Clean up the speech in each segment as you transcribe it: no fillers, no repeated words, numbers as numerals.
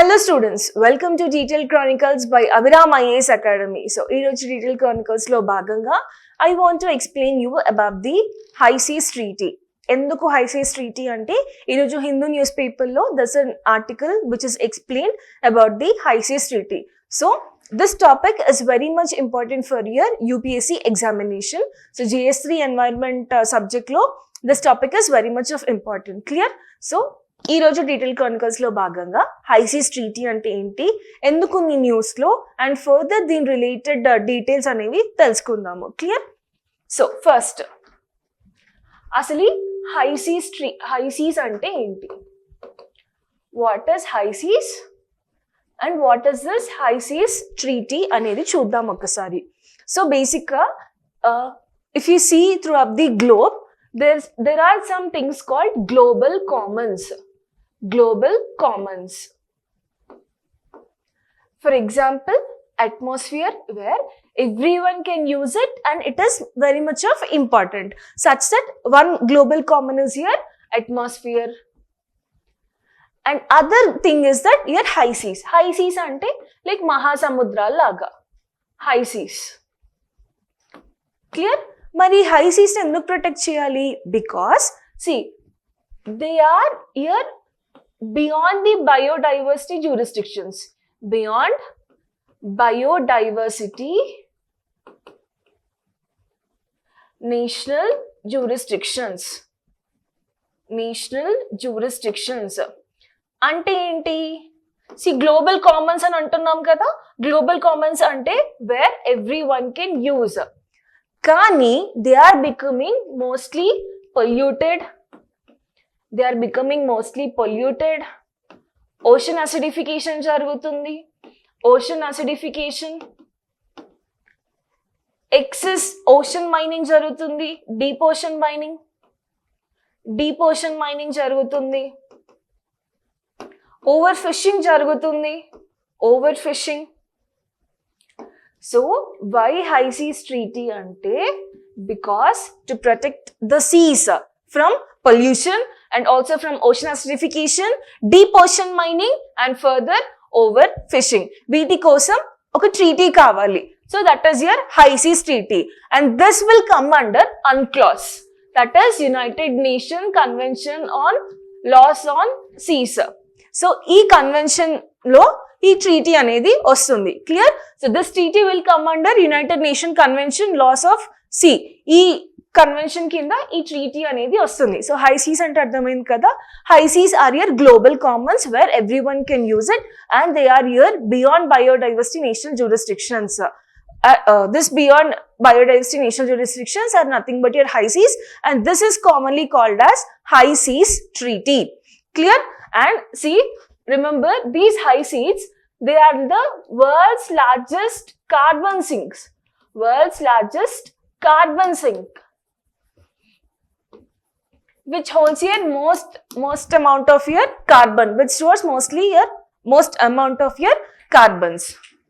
Hello students, welcome to Detailed Chronicles by Aviram IAS Academy. So, ee roju Detailed Chronicles lo bhaganga I want to explain you about the High Seas Treaty. Enduku High Seas Treaty ante ee roju Hindu newspaper lo there's an article which is explained about the High Seas Treaty. So, this topic is very much important for your UPSC examination. So, GS3 environment subject lo this topic is very much of important. Clear? So, ఈ రోజు detail Chronicles లో భాగంగా high seas treaty అంటే ఏంటి, ఎందుకు ఈ news లో and further దీని రిలేటెడ్ డీటెయిల్స్ అనేవి తెలుసుకుందాము. క్లియర్? సో ఫస్ట్ అసలు హై సీస్ అంటే ఏంటి, what is high seas and what is this high seas treaty అనేది చూద్దాం ఒకసారి. సో బేసిక్ గా if you see through up the globe there are some things called global commons. For example, atmosphere, where everyone can use it and it is very much of important, such that one global common is here, atmosphere. And other thing is that here high seas ante like mahasamudra laga high seas. Clear? మరి high seas ఎందుకు protect చేయాలి? Because see they are here beyond the biodiversity jurisdictions. Beyond biodiversity national jurisdictions అంటే ఏంటి? See global commons అని అంటున్నాం కదా. Global commons అంటే where every one can use. కానీ they are becoming mostly polluted. Ocean acidification జరుగుతుంది. Excess ocean mining జరుగుతుంది. Deep ocean mining జరుగుతుంది. ఓవర్ ఫిషింగ్ జరుగుతుంది. So, why High Seas Treaty ante? Because to protect the seas from pollution and also from ocean acidification, deep ocean mining and further overfishing. Veeti kosam oka treaty kavali. So, that is your High Seas Treaty, and this will come under UNCLOS, that is United Nations Convention on Laws on Seas. So, ee convention lo ఈ treaty అనేది వస్తుంది. Clear? So this treaty will come under united nation convention laws of sea. ఈ convention కింద ఈ treaty అనేది వస్తుంది. So high seas అంటే అర్థమైంది కదా. High seas are your global commons where every one can use it and they are your beyond biodiversity national jurisdictions. This beyond biodiversity national jurisdictions are nothing but your high seas, and this is commonly called as High Seas Treaty. Clear? And see, remember, these high seas, they are the world's largest carbon sinks. Which holds your most amount of your carbon, which stores mostly your most amount of your carbons.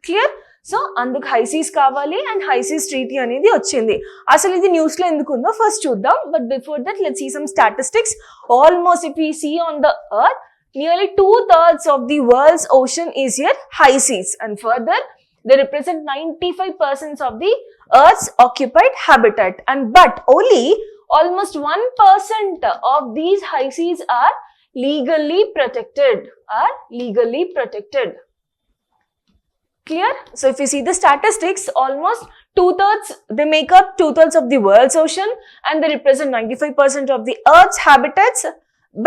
Clear? So అందుకు high Cs కావాలి and high seas treaty అనేది వచ్చింది. అసలు ఇది news లో ఎందుకు ఉందో first చూద్దాం. But before that let's see some statistics. Almost if you see on the earth, nearly 2/3 of the world's ocean is your high seas, and further they represent 95% of the earth's occupied habitat, and but only almost 1% of these high seas are legally protected. Clear? So if you see the statistics, almost 2/3, they make up 2/3 of the world's ocean and they represent 95% of the earth's habitats,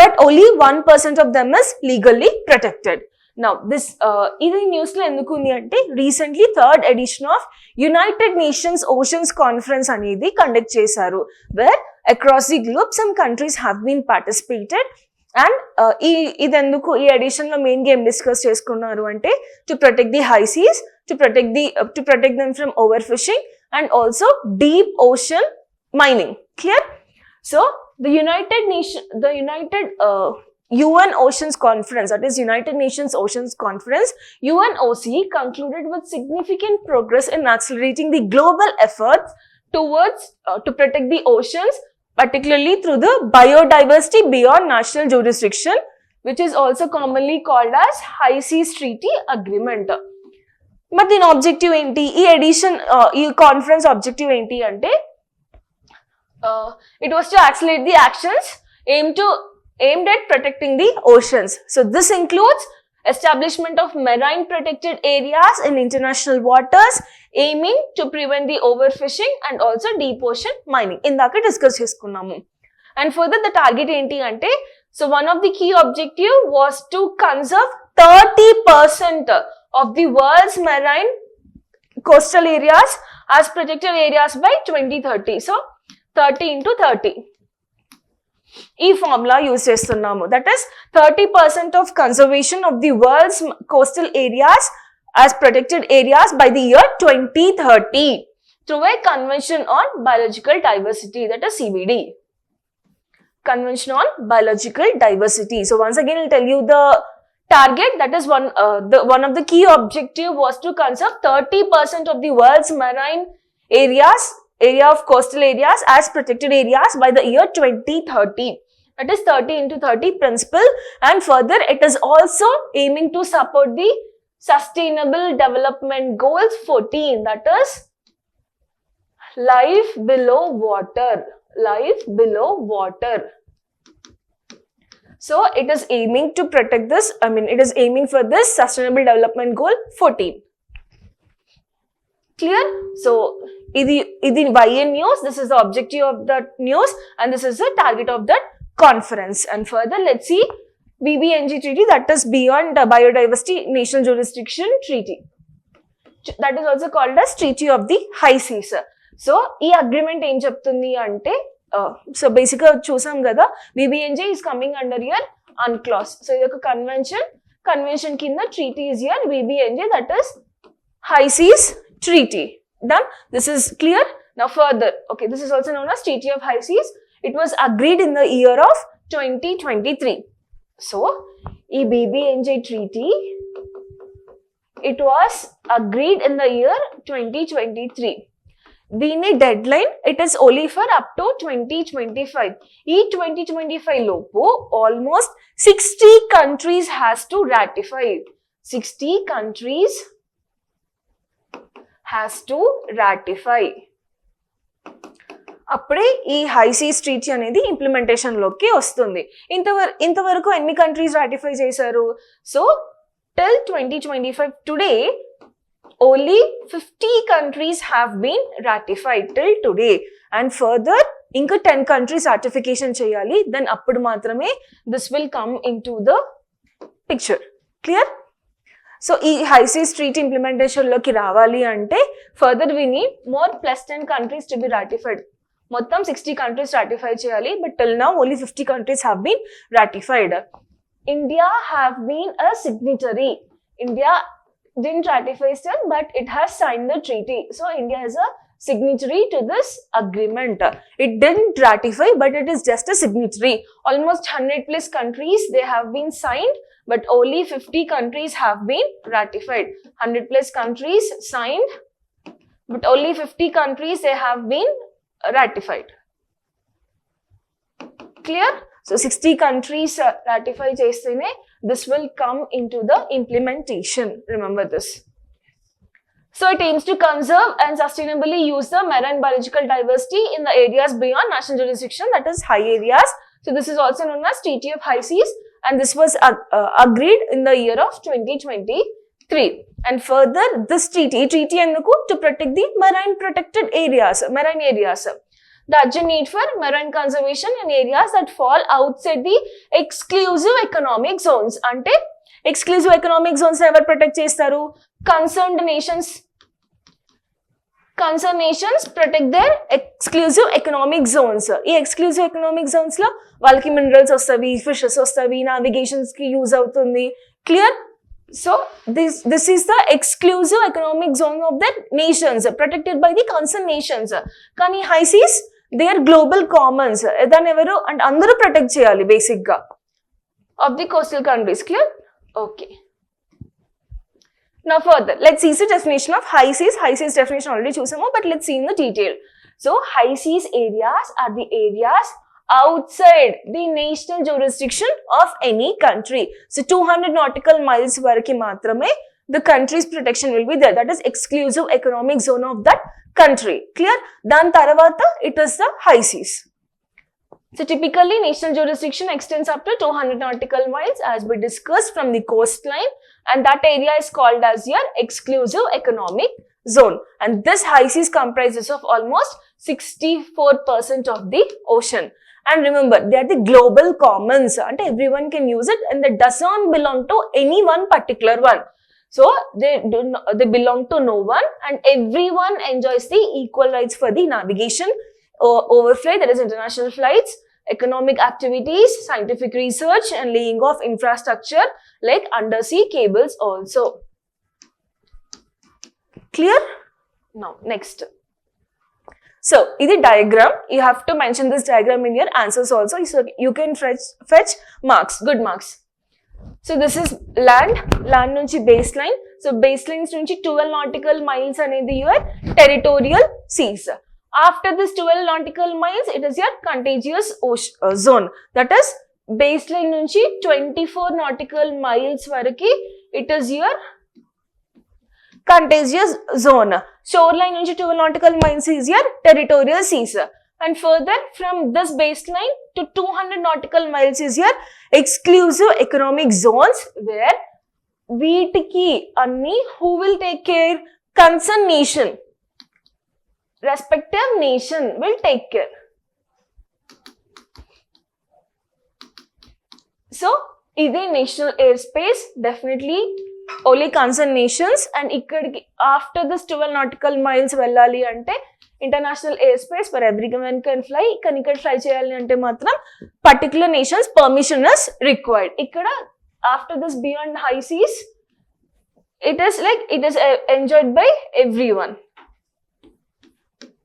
but only 1% of them is legally protected. Now this ఇది news లో ఎందుకు ఉంది అంటే recently 3rd edition of united nations oceans conference అనేది conduct చేశారు, where across the globe some countries have been participated. And ఇది ఎందుకు ఈ ఎడిషన్ లో మెయిన్ గా ఏం డిస్కస్ చేసుకున్నారు అంటే to protect the high seas, to protect them from over fishing and also deep ocean mining. Clear? So the United UN Oceans Conference, that is United Nations Oceans Conference, UNOC, concluded with significant progress in accelerating the global efforts towards to protect the oceans, particularly through the biodiversity beyond national jurisdiction which is also commonly called as High Seas Treaty Agreement. But దీని objective ఏంటి, ఈ edition ఈ conference objective ఏంటి అంటే it was to accelerate the actions aimed at protecting the oceans. So this includes establishment of marine protected areas in international waters aiming to prevent the overfishing and also deep ocean mining. ఇందాక discuss చేసుకున్నాము. And further the target ఏంటి అంటే, so one of the key objective was to conserve 30% of the world's marine coastal areas as protected areas by 2030. So 30 into 30. ఈ formula use చేస్తున్నాము. That is 30% of conservation of the world's coastal areas as protected areas by the year 2030 through a convention on biological diversity, that is CBD. Convention on Biological Diversity. So once again I'll tell you the target, that is one of the key objective was to conserve 30% of the world's marine area of coastal areas as protected areas by the year 2030. That is 30 into 30 principle, and further it is also aiming to support the Sustainable Development Goals 14, that is life below water. So it is aiming to protect this, it is aiming for this Sustainable Development Goal 14. Clear? So idi YN news, this is the objective of that news and this is the target of that conference. And further let's see BBNG treaty, that is Beyond Biodiversity National Jurisdiction Treaty. That is also called as Treaty of the High Seas. So ఈ agreement ఏం చెప్తుంది అంటే, so basic గా చూసాం కదా, BBNJ is coming under your UNCLOS. So ఇది ఒక convention కింద treaty is your BBNJ, that is High Seas Treaty. Done? This is clear? Now further, okay, this is also known as Treaty of High Seas. It was agreed in the year of 2023. So ఈ BBNJ treaty, it was agreed in the year 2023. దీని dead line it is only for up to 2025. ఈ 2025 లోపు almost 60 countries has to ratify. 60 countries has to ratify. అప్పుడే ఈ high seas treaty అనేది implementation లోకి వస్తుంది. ఇంతవరకు ఎన్ని కంట్రీస్ రాటిఫై చేశారు? So till 2025 today only 50 countries have been ratified till today, and further inka 10 countries ratification cheyali, then appudu matrame this will come into the picture. Clear? So ee high seas treaty implementation loki ravali ante further we need more plus 10 countries to be ratified. Mottam 60 countries ratify cheyali, but till now only 50 countries have been ratified. India have been a signatory. India didn't ratify still, but it has signed the treaty. So India is a signatory to this agreement. It didn't ratify, but it is just a signatory. Almost 100 plus countries they have been signed, but only 50 countries have been ratified. 100 plus countries signed, but only 50 countries they have been ratified. Clear? So 60 countries ratify chestene this will come into the implementation. Remember this. So it aims to conserve and sustainably use the marine biological diversity in the areas beyond national jurisdiction, that is high areas. So this is also known as Treaty of High Seas, and this was agreed in the year of 2023. And further this treaty enduku to protect the marine areas. The urgent need for marine conservation in areas that fall outside the exclusive economic zones. Ante exclusive economic zones ever protect chestaru? Concerned nations protect their exclusive economic zones. Ee exclusive economic zones lo valki minerals ostavi, fishes ostavi, navigations ki use avutundi. Clear? So this is the exclusive economic zone of the nations protected by the concerned nations. Kani high seas they are global commons. Edan evaru and andaru protect cheyali basic ga of the coastal countries. Clear? Okay. Now further let's see the definition of high seas. High seas definition already chusamo, but let's see in the detail. So high seas areas are the areas outside the national jurisdiction of any country. So 200 nautical miles varaki matrame the country's protection will be there. That is exclusive economic zone of that country. Clear? Dan taravata it is the high seas. So typically national jurisdiction extends up to 200 nautical miles as we discussed from the coastline, and that area is called as your exclusive economic zone. And this high seas comprises of almost 64% of the ocean. And remember, they are the global commons and everyone can use it, and they doesn't belong to any one particular one. So they belong to no one, and everyone enjoys the equal rights for the navigation, overflight, that is international flights, economic activities, scientific research, and laying of infrastructure like undersea cables also. Clear? Now, next. So, this is diagram. You have to mention this diagram in your answers also. So, you can fetch marks, good marks. So, this is land nunchi baseline. So, baselines nunchi 12 nautical miles anedi your territorial seas. After this 12 nautical miles, it is your contiguous zone. That is, baseline nunchi 24 nautical miles varaki, it is your contiguous zone. Shoreline nunchi 12 nautical miles is your territorial seas. And further, from this baseline to 200 nautical miles is your exclusive economic zones, where veetiki anni who will take care? Concerned nation. Respective nation will take care. So, this national airspace, definitely only concerned nations, and after this 12 nautical miles vellali ante international airspace where everyone can fly. Ikkada fly cheyali ante matram particular nations permission is required. Ikkada after this beyond high seas, it is enjoyed by everyone.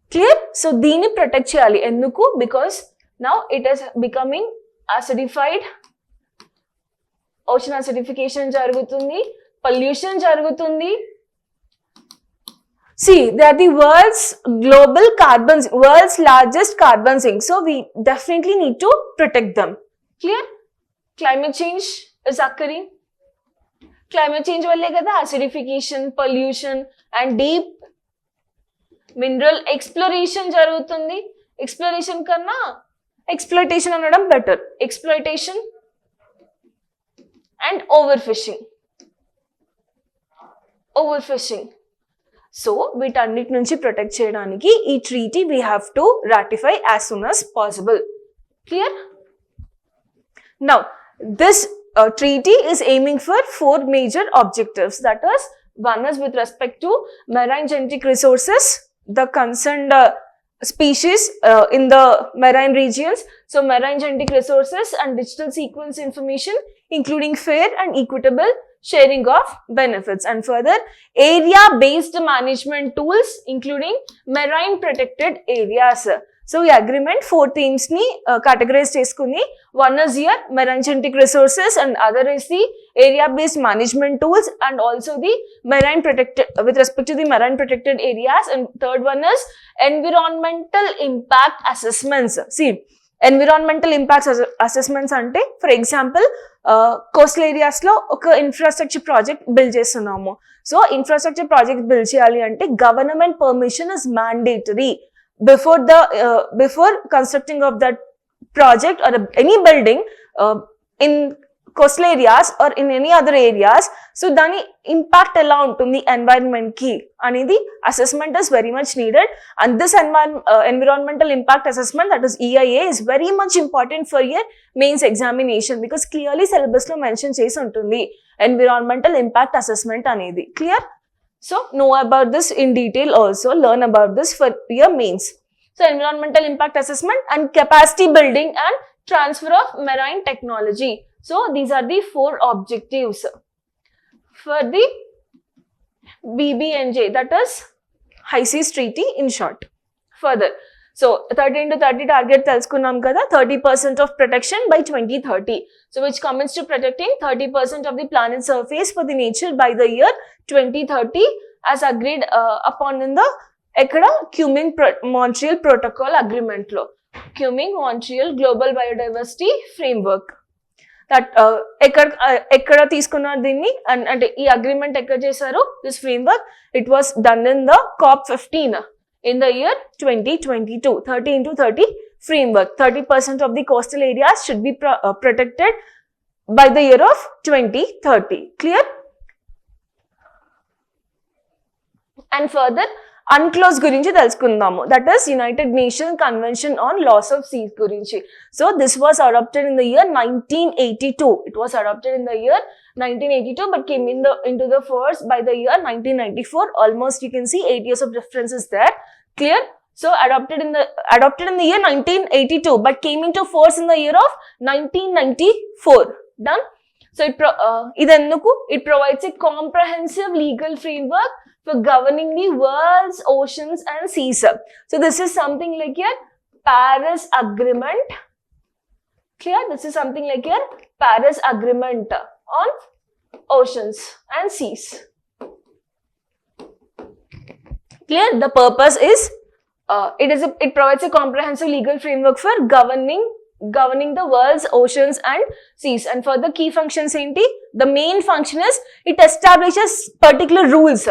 Clear? So దీన్ని protect చేయాలి. ఎందుకు? Because now it is becoming acidified. Ocean acidification జరుగుతుంది, pollution జరుగుతుంది. See, they are the world's largest carbon sinks. So we definitely need to protect them. Clear? Climate change is occurring. Climate change valle kada acidification, pollution, and deep mineral exploration jarugutundi. Exploration kanna exploitation anadam better. Exploitation and overfishing. So వీటన్నిటి నుంచి protect చేయడానికి ఈ treaty we have to ratify as soon as possible. Clear? Now this treaty is aiming for 4 major objectives. That is, one is with respect to marine genetic resources, the concerned species in the marine regions. So marine genetic resources and digital sequence information, including fair and equitable sharing of benefits, and further area based management tools, including marine protected areas. So ఈ agreement 4 themes ni categorize చేసుకుని, one is here marine genetic resources, and other is the area based management tools, and also the marine protected with respect to the marine protected areas, and third one is environmental impact assessments. See, environmental impact assessments ante, for example, coastal areas lo oka infrastructure project build chestunnamo. So infrastructure project build cheyali ante government permission is mandatory before constructing of that project or any building in coastal areas or in any other areas. So dani impact ela untundi environment ki anedi assessment is very much needed, and this environmental impact assessment, that is EIA, is very much important for your mains examination, because clearly syllabus lo mention chesi untundi environmental impact assessment anedi. Clear? So know about this in detail also, learn about this for your mains. So environmental impact assessment and capacity building and transfer of marine technology. So these are the 4 objectives for the BBNJ, that is High Seas Treaty in short. Further, so 13 to 30 target telusukunnam kada, 30% of protection by 2030. So which comes to protecting 30% of the planet surface for the nature by the year 2030 as agreed upon in the Montreal Protocol agreement lo. Kunming-Montreal Global Biodiversity Framework. That ఎక్కడ తీసుకున్నారు దీన్ని అంటే ఈ agreement ఎక్కడ చేశారు this framework it was done in the COP15 in the year 2022 30x30 framework 30% of the coastal areas should be protected by the year of 2030 clear and further UNCLOS గురించి తెలుసుకుందాము that is united nation convention on laws of seas గురించి so this was adopted in the year 1982 it was adopted in the year 1982 but came into the force by the year 1994 almost you can see 8 years of difference is there clear so adopted in the year 1982 but came into force in the year of 1994 done so it provides a comprehensive legal framework for governing the world's oceans and seas. So this is something like your Paris Agreement. Clear? This is something like your Paris Agreement on oceans and seas. Clear? The purpose is it provides a comprehensive legal framework for governing the world's oceans and seas. And for the key functions, the main function is it establishes particular rules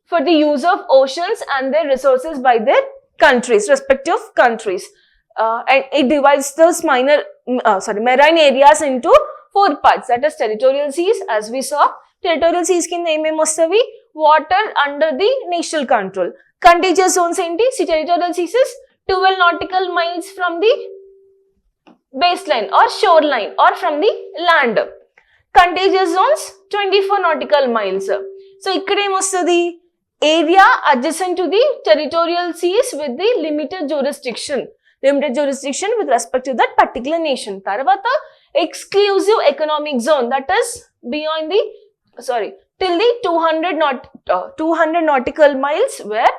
for the use of oceans and their resources by their countries, respective countries. And it divides those marine areas into 4 parts. That is territorial seas, as we saw. Territorial seas kin em vastavi water under the national control. Contiguous zones enti territorial seas is 12 nautical miles from the baseline or shoreline or from the land. Contiguous zones 24 nautical miles. So ఇక్కడ ఏమొస్తుంది area adjacent to the territorial seas with the limited jurisdiction with respect to that particular nation. తర్వాత exclusive economic zone that is beyond the till the 200 nautical miles where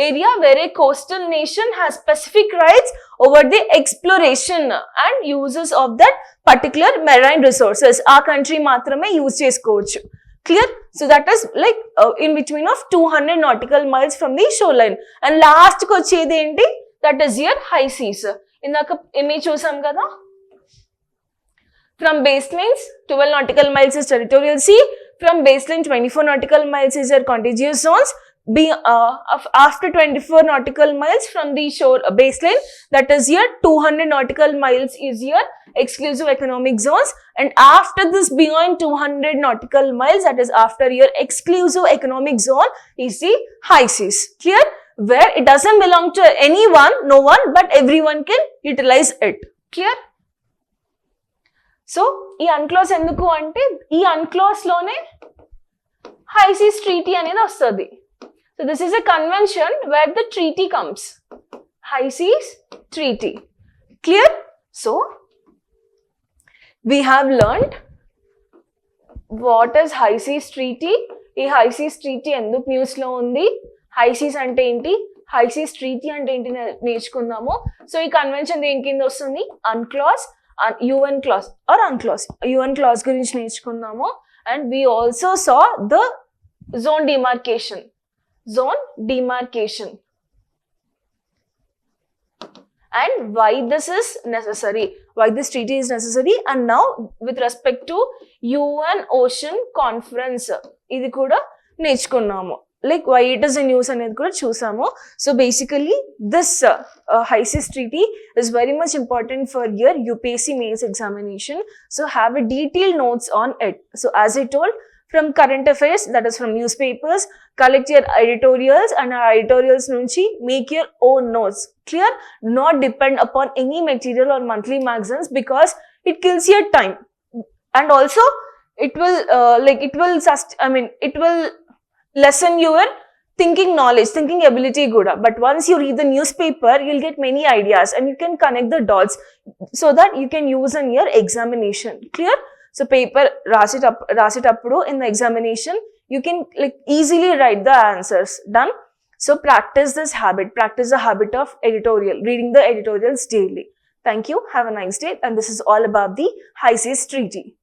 area where a coastal nation has specific rights over the exploration and uses of that particular marine resources. ఆ country మాత్రమే use చేసుకోవచ్చు. Clear? So that is like in between of 200 nautical miles from the shoreline. And last ko vachedi enti that is your high seas. Indaka image chusam kada. From baselines 12 nautical miles is territorial sea. From baseline 24 nautical miles is your contiguous zones. After 24 nautical miles from the shore baseline, that is your 200 nautical miles is your exclusive economic zones, and after this beyond 200 nautical miles, that is after your exclusive economic zone, is the high seas. Clear? Where it doesn't belong to anyone, no one, but everyone can utilize it. Clear? So ee UNCLOS enduku ante ee UNCLOS lone high seas treaty anedi vastadi. So this is a convention where the treaty comes. High seas treaty. Clear? So we have learned what is high seas treaty. ఈ high seas treaty ఎందుకు news లో ఉంది, high seas అంటే ఏంటి, high seas treaty అంటే ఏంటి నేర్చుకుందాము. So ఈ కన్వెన్షన్ దేని కింద వస్తుంది, UNCLOS, UN clause or UNCLOS, UN clause గురించి నేర్చుకుందాము. And we also saw the zone demarcation. And why this is necessary, why this treaty is necessary. And now with respect to UN Ocean Conference, ఇది కూడా నేర్చుకున్నాము. Like why it is in use అనేది కూడా చూసాము. So basically this high seas treaty is very much important for your UPSC mains examination. So have a detailed notes on it. So as I told, from current affairs, that is from newspapers, collect your editorials and our editorials nunchi make your own notes. Clear? Not depend upon any material or monthly magazines because it kills your time. And also it will it will lessen your thinking knowledge, thinking ability good. But once you read the newspaper, you'll get many ideas and you can connect the dots so that you can use in your examination. Clear? So paper rasitappudu in the examination, you can like easily write the answers. Done? So practice this habit. Practice the habit of reading the editorials daily. Thank you. Have a nice day. And this is all about the high seas treaty.